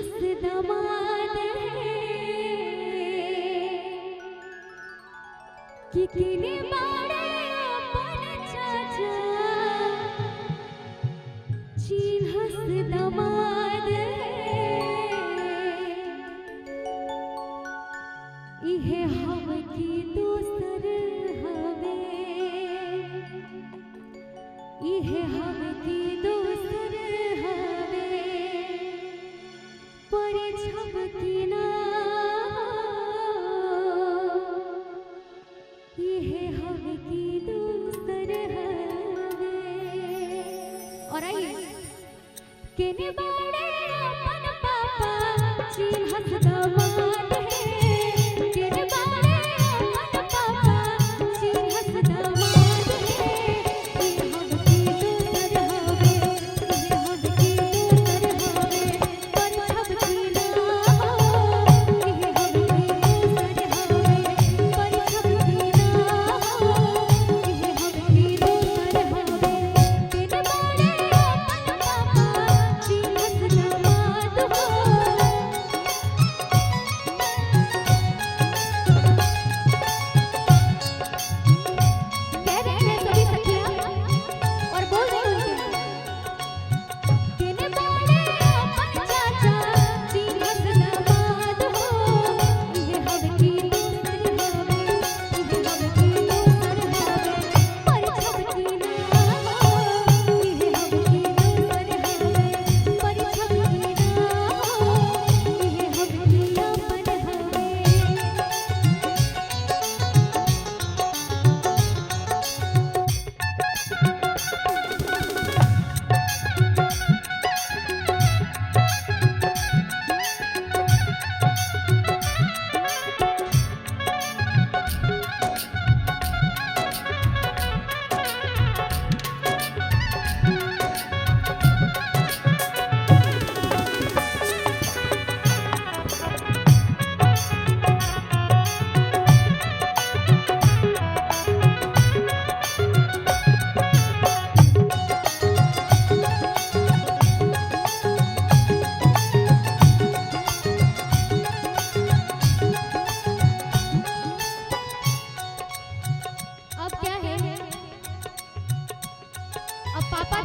हंस दमाद कितने बारे अपन चाचा चीन हंस दमाद इहे हम की दोसर हवे इहे हम की दोसर हवे पर छबकी ना इहे हम की दोसर हवे। और आइए केने बारे अपन पापा चीन हंस दमाद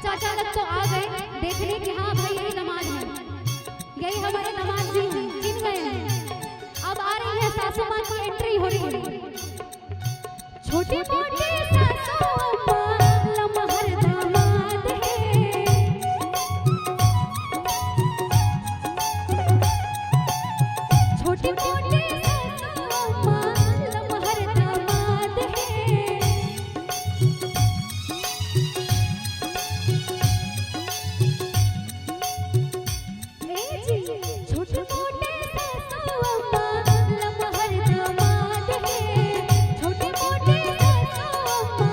चाचा लोग तो आ गए देखने कि हाँ भाई यही नमाज है, यही हमारे नमाज जी हैं, चिन गए हैं। अब आ रही है सासू माँ की एंट्री हो रही है। छोटे मोटे सासू अम्मा लम्हर दामाद है, छोटे मोटे सासू अम्मा लम्हर दामाद है। छोटे मोटे सासू अम्मा लम्हर दामाद है, छोटे मोटे सासू अम्मा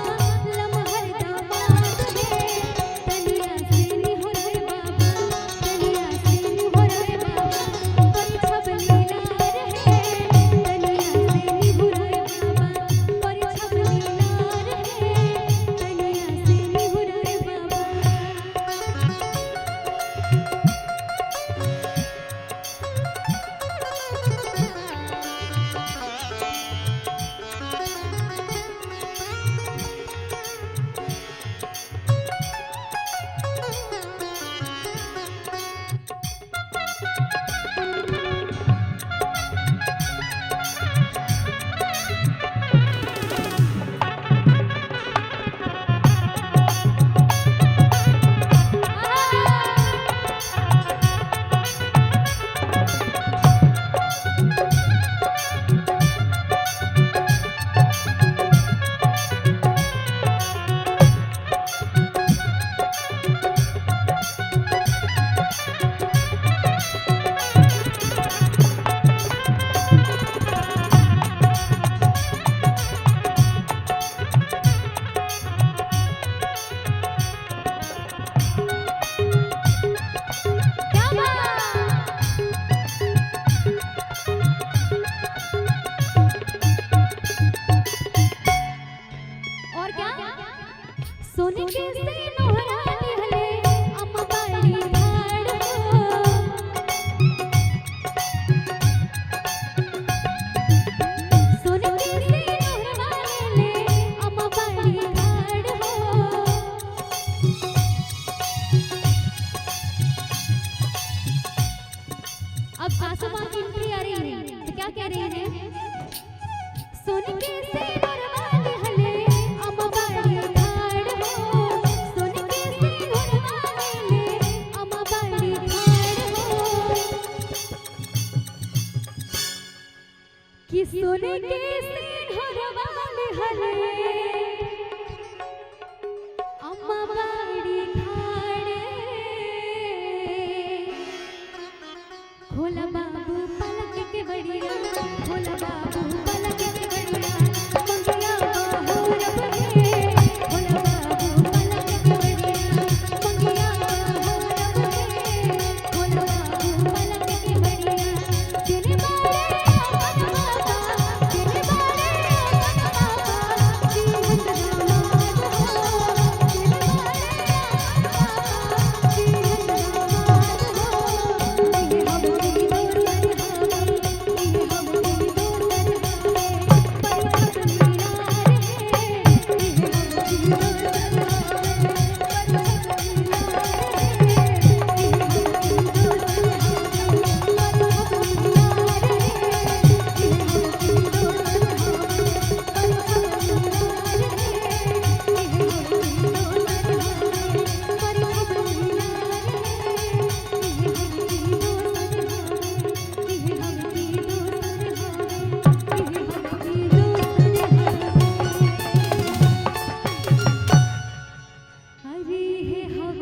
सासू माँ की एंट्री आ रही है तो क्या कह रही है? सुन के सिनुर वाले हले अम्मा बड़ी ठाड़ हो, सुन के सिनुर वाले अम्मा बड़ी ठाड़ हो, कि सुन के